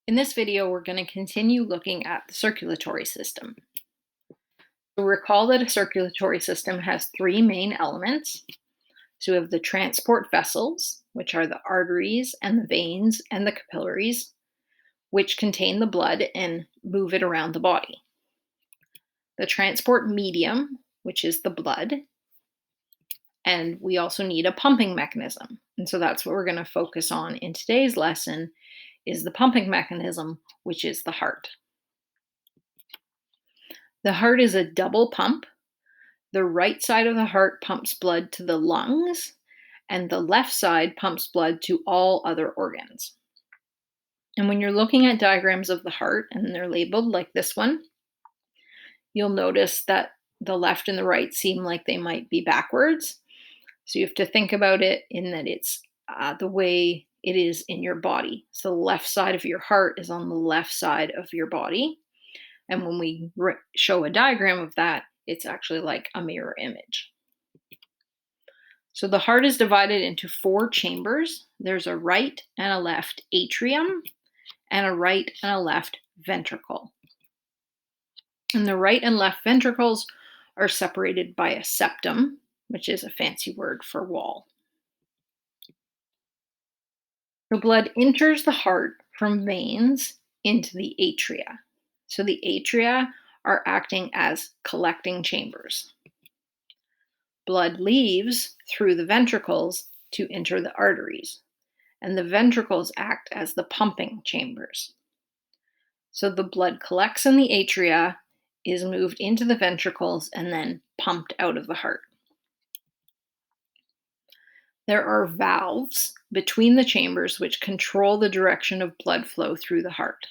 In this video, we're going to continue looking at the circulatory system. So recall that a circulatory system has three main elements. So we have the transport vessels, which are the arteries and the veins and the capillaries, which contain the blood and move it around the body. The transport medium, which is the blood. And we also need a pumping mechanism. And so that's what we're going to focus on in today's lesson is the pumping mechanism, which is the heart. The heart is a double pump. The right side of the heart pumps blood to the lungs, and the left side pumps blood to all other organs. And when you're looking at diagrams of the heart and they're labeled like this one, you'll notice that the left and the right seem like they might be backwards. So you have to think about it in that it's the way it is in your body. So the left side of your heart is on the left side of your body. And when we show a diagram of that, it's actually like a mirror image. So the heart is divided into four chambers. There's a right and a left atrium and a right and a left ventricle. And the right and left ventricles are separated by a septum, which is a fancy word for wall. The blood enters the heart from veins into the atria. So the atria are acting as collecting chambers. Blood leaves through the ventricles to enter the arteries, and the ventricles act as the pumping chambers. So the blood collects in the atria, is moved into the ventricles, and then pumped out of the heart. There are valves between the chambers which control the direction of blood flow through the heart.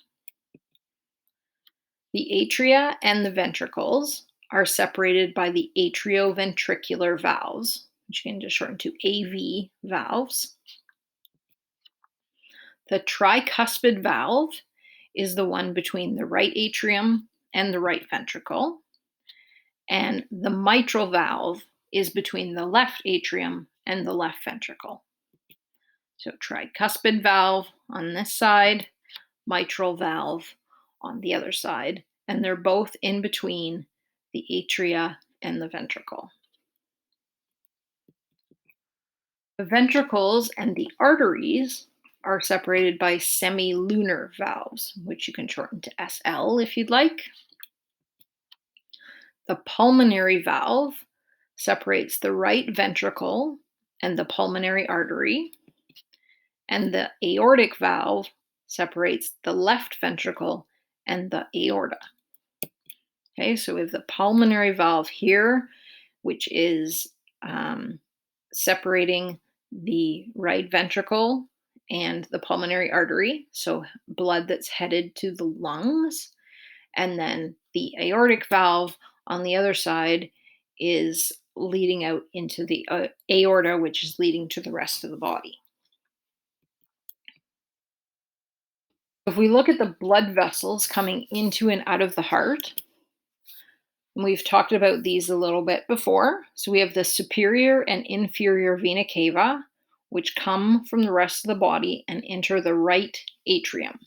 The atria and the ventricles are separated by the atrioventricular valves, which you can just shorten to AV valves. The tricuspid valve is the one between the right atrium and the right ventricle, and the mitral valve is between the left atrium and the left ventricle. So tricuspid valve on this side, mitral valve on the other side, and they're both in between the atria and the ventricle. The ventricles and the arteries are separated by semilunar valves, which you can shorten to SL if you'd like. The pulmonary valve separates the right ventricle and the pulmonary artery, and the aortic valve separates the left ventricle and the aorta. Okay, so we have the pulmonary valve here, which is separating the right ventricle and the pulmonary artery, so blood that's headed to the lungs. And then the aortic valve on the other side is leading out into the aorta, which is leading to the rest of the body. If we look at the blood vessels coming into and out of the heart, and we've talked about these a little bit before. So we have the superior and inferior vena cava, which come from the rest of the body and enter the right atrium.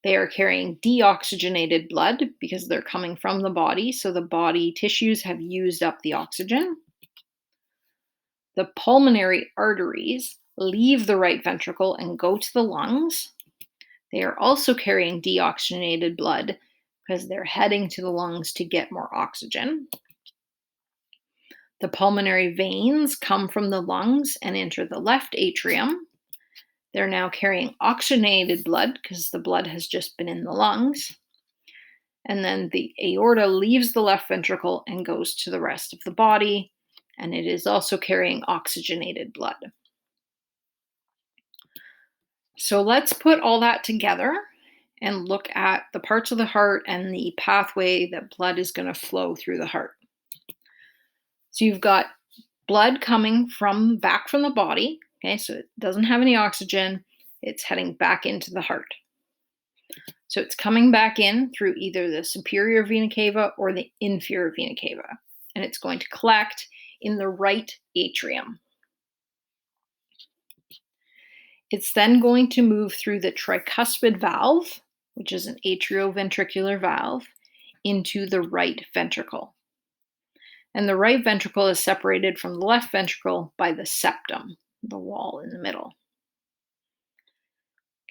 They are carrying deoxygenated blood because they're coming from the body, so the body tissues have used up the oxygen. The pulmonary arteries leave the right ventricle and go to the lungs. They are also carrying deoxygenated blood because they're heading to the lungs to get more oxygen. The pulmonary veins come from the lungs and enter the left atrium. They're now carrying oxygenated blood because the blood has just been in the lungs. And then the aorta leaves the left ventricle and goes to the rest of the body, and it is also carrying oxygenated blood. So let's put all that together and look at the parts of the heart and the pathway that blood is going to flow through the heart. So you've got blood coming back from the body. Okay, so it doesn't have any oxygen. It's heading back into the heart. So it's coming back in through either the superior vena cava or the inferior vena cava, and it's going to collect in the right atrium. It's then going to move through the tricuspid valve, which is an atrioventricular valve, into the right ventricle. And the right ventricle is separated from the left ventricle by the septum, the wall in the middle.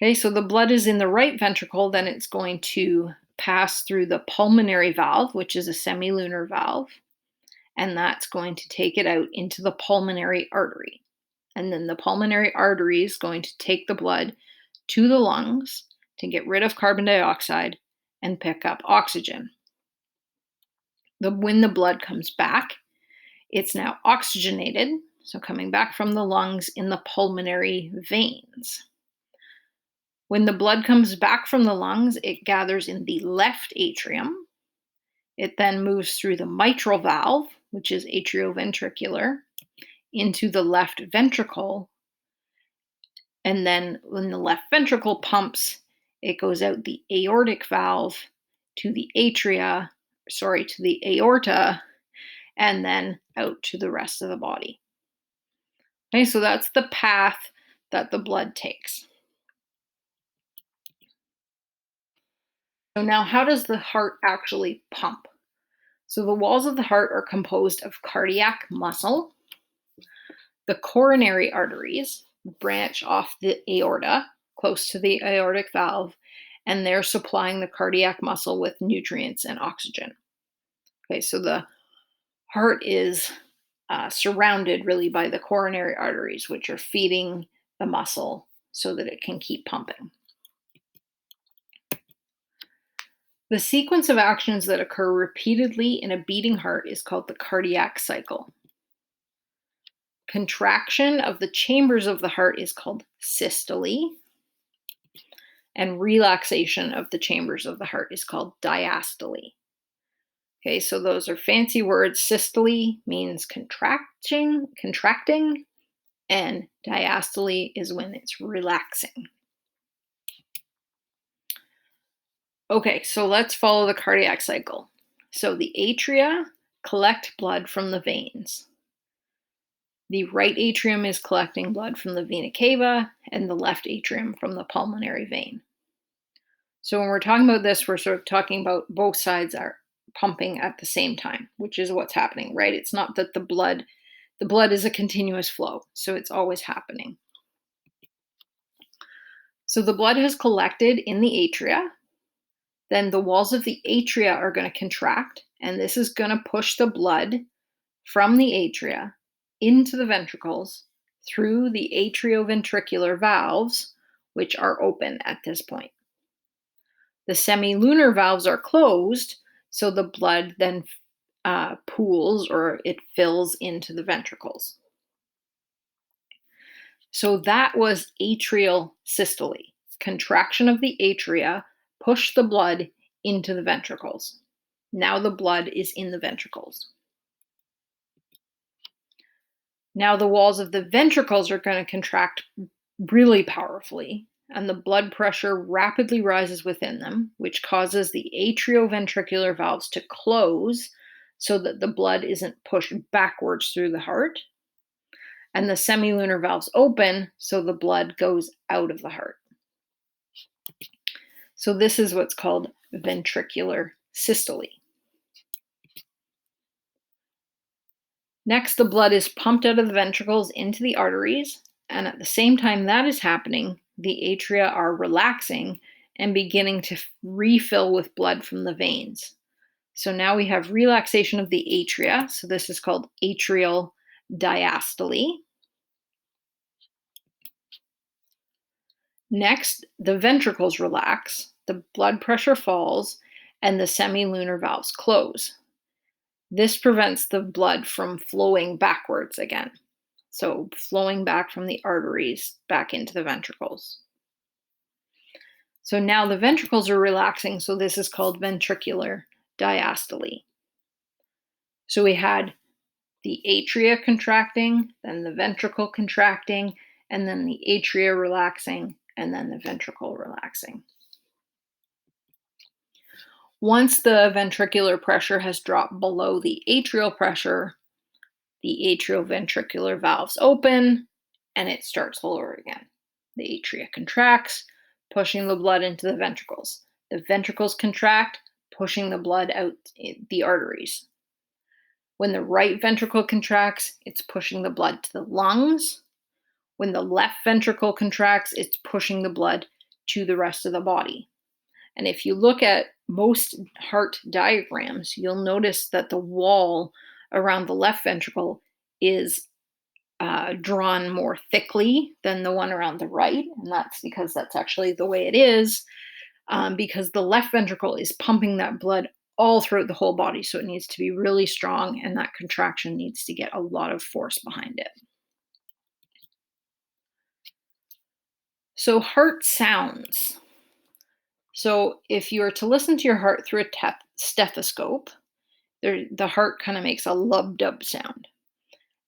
Okay, so the blood is in the right ventricle, then it's going to pass through the pulmonary valve, which is a semilunar valve, and that's going to take it out into the pulmonary artery. And then the pulmonary artery is going to take the blood to the lungs to get rid of carbon dioxide and pick up oxygen. When the blood comes back, it's now oxygenated, so coming back from the lungs in the pulmonary veins. When the blood comes back from the lungs, it gathers in the left atrium. It then moves through the mitral valve, which is atrioventricular, into the left ventricle. And then when the left ventricle pumps, it goes out the aortic valve to the to the aorta, and then out to the rest of the body. Okay, so that's the path that the blood takes. So now, how does the heart actually pump? So the walls of the heart are composed of cardiac muscle. The coronary arteries branch off the aorta, close to the aortic valve, and they're supplying the cardiac muscle with nutrients and oxygen. Okay, so the heart is surrounded really by the coronary arteries, which are feeding the muscle so that it can keep pumping. The sequence of actions that occur repeatedly in a beating heart is called the cardiac cycle. Contraction of the chambers of the heart is called systole, and relaxation of the chambers of the heart is called diastole. Okay, so those are fancy words. Systole means contracting, and diastole is when it's relaxing. Okay, so let's follow the cardiac cycle. So the atria collect blood from the veins. The right atrium is collecting blood from the vena cava, and the left atrium from the pulmonary vein. So when we're talking about this, we're sort of talking about both sides are pumping at the same time, which is what's happening, right? It's not that the blood is a continuous flow, so it's always happening. So the blood has collected in the atria. Then the walls of the atria are going to contract, and this is going to push the blood from the atria into the ventricles through the atrioventricular valves, which are open at this point. The semilunar valves are closed, so the blood then pools or it fills into the ventricles. So that was atrial systole. Contraction of the atria pushed the blood into the ventricles. Now the blood is in the ventricles. Now the walls of the ventricles are going to contract really powerfully, and the blood pressure rapidly rises within them, which causes the atrioventricular valves to close so that the blood isn't pushed backwards through the heart. And the semilunar valves open so the blood goes out of the heart. So this is what's called ventricular systole. Next, the blood is pumped out of the ventricles into the arteries, and at the same time that is happening, the atria are relaxing and beginning to refill with blood from the veins. So now we have relaxation of the atria, so this is called atrial diastole. Next, the ventricles relax, the blood pressure falls, and the semilunar valves close. This prevents the blood from flowing backwards again. So flowing back from the arteries back into the ventricles. So now the ventricles are relaxing, so this is called ventricular diastole. So we had the atria contracting, then the ventricle contracting, and then the atria relaxing, and then the ventricle relaxing. Once the ventricular pressure has dropped below the atrial pressure, the atrioventricular valves open and it starts all over again. The atria contracts, pushing the blood into the ventricles. The ventricles contract, pushing the blood out the arteries. When the right ventricle contracts, it's pushing the blood to the lungs. When the left ventricle contracts, it's pushing the blood to the rest of the body. And if you look at most heart diagrams, you'll notice that the wall around the left ventricle is drawn more thickly than the one around the right. And that's because that's actually the way it is, because the left ventricle is pumping that blood all throughout the whole body. So it needs to be really strong, and that contraction needs to get a lot of force behind it. So, heart sounds. So, if you were to listen to your heart through a stethoscope, the heart kind of makes a lub dub sound.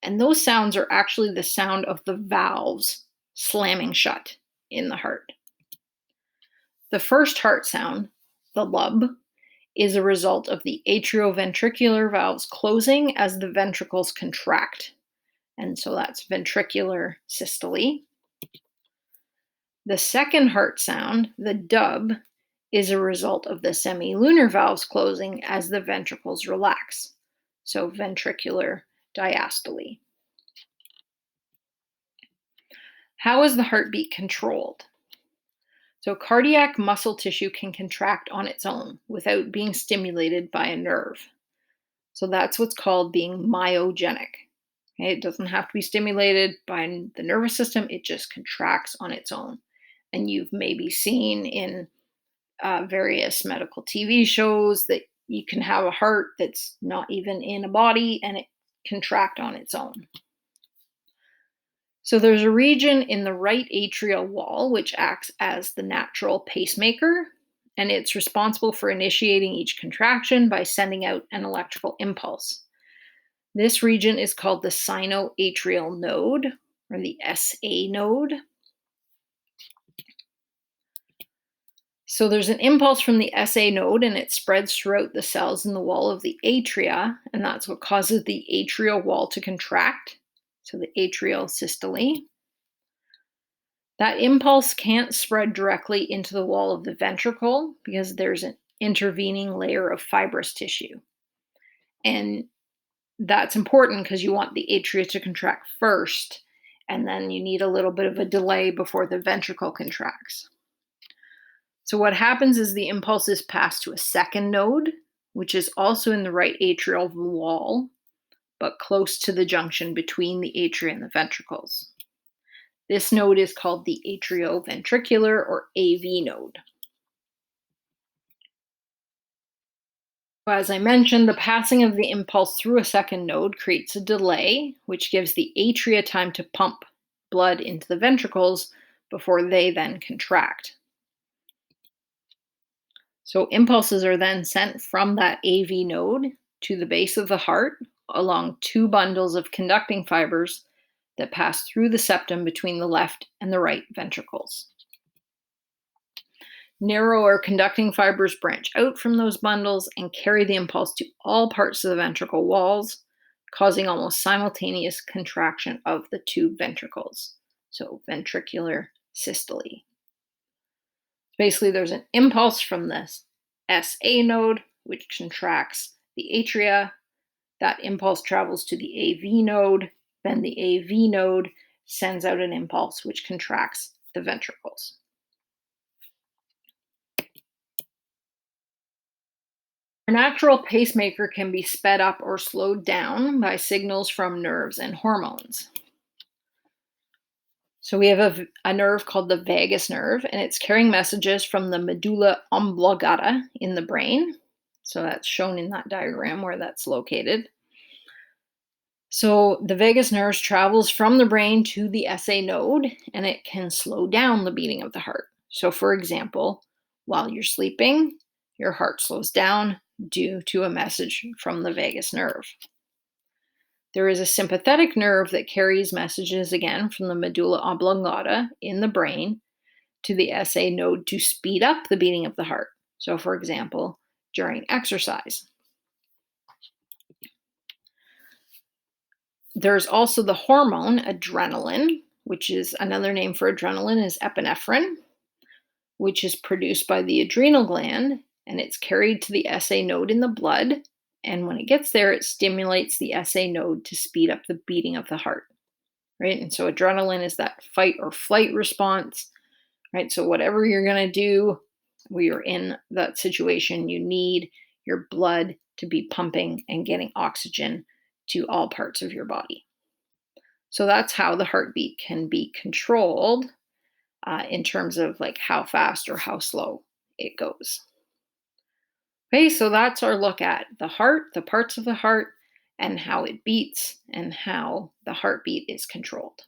And those sounds are actually the sound of the valves slamming shut in the heart. The first heart sound, the lub, is a result of the atrioventricular valves closing as the ventricles contract. And so that's ventricular systole. The second heart sound, the dub, is a result of the semilunar valves closing as the ventricles relax. So ventricular diastole. How is the heartbeat controlled? So cardiac muscle tissue can contract on its own without being stimulated by a nerve. So that's what's called being myogenic. Okay, it doesn't have to be stimulated by the nervous system, it just contracts on its own. And you've maybe seen in various medical TV shows that you can have a heart that's not even in a body and it contract on its own. So there's a region in the right atrial wall which acts as the natural pacemaker, and it's responsible for initiating each contraction by sending out an electrical impulse. This region is called the sinoatrial node, or the SA node. So there's an impulse from the SA node, and it spreads throughout the cells in the wall of the atria, and that's what causes the atrial wall to contract, so the atrial systole. That impulse can't spread directly into the wall of the ventricle because there's an intervening layer of fibrous tissue. And that's important because you want the atria to contract first, and then you need a little bit of a delay before the ventricle contracts. So what happens is the impulse is passed to a second node, which is also in the right atrial wall, but close to the junction between the atria and the ventricles. This node is called the atrioventricular, or AV node. As I mentioned, the passing of the impulse through a second node creates a delay, which gives the atria time to pump blood into the ventricles before they then contract. So impulses are then sent from that AV node to the base of the heart along two bundles of conducting fibers that pass through the septum between the left and the right ventricles. Narrower conducting fibers branch out from those bundles and carry the impulse to all parts of the ventricle walls, causing almost simultaneous contraction of the two ventricles. So ventricular systole. Basically, there's an impulse from this SA node, which contracts the atria. That impulse travels to the AV node. Then the AV node sends out an impulse which contracts the ventricles. A natural pacemaker can be sped up or slowed down by signals from nerves and hormones. So we have a nerve called the vagus nerve, and it's carrying messages from the medulla oblongata in the brain. So that's shown in that diagram where that's located. So the vagus nerve travels from the brain to the SA node, and it can slow down the beating of the heart. So for example, while you're sleeping, your heart slows down due to a message from the vagus nerve. There is a sympathetic nerve that carries messages again from the medulla oblongata in the brain to the SA node to speed up the beating of the heart. So for example, during exercise. There's also the hormone adrenaline, which is another name for adrenaline, is epinephrine, which is produced by the adrenal gland, and it's carried to the SA node in the blood. And when it gets there, it stimulates the SA node to speed up the beating of the heart, right? And so adrenaline is that fight or flight response, right? So whatever you're going to do when you're in that situation, you need your blood to be pumping and getting oxygen to all parts of your body. So that's how the heartbeat can be controlled in terms of like how fast or how slow it goes. Okay, so that's our look at the heart, the parts of the heart, and how it beats and how the heartbeat is controlled.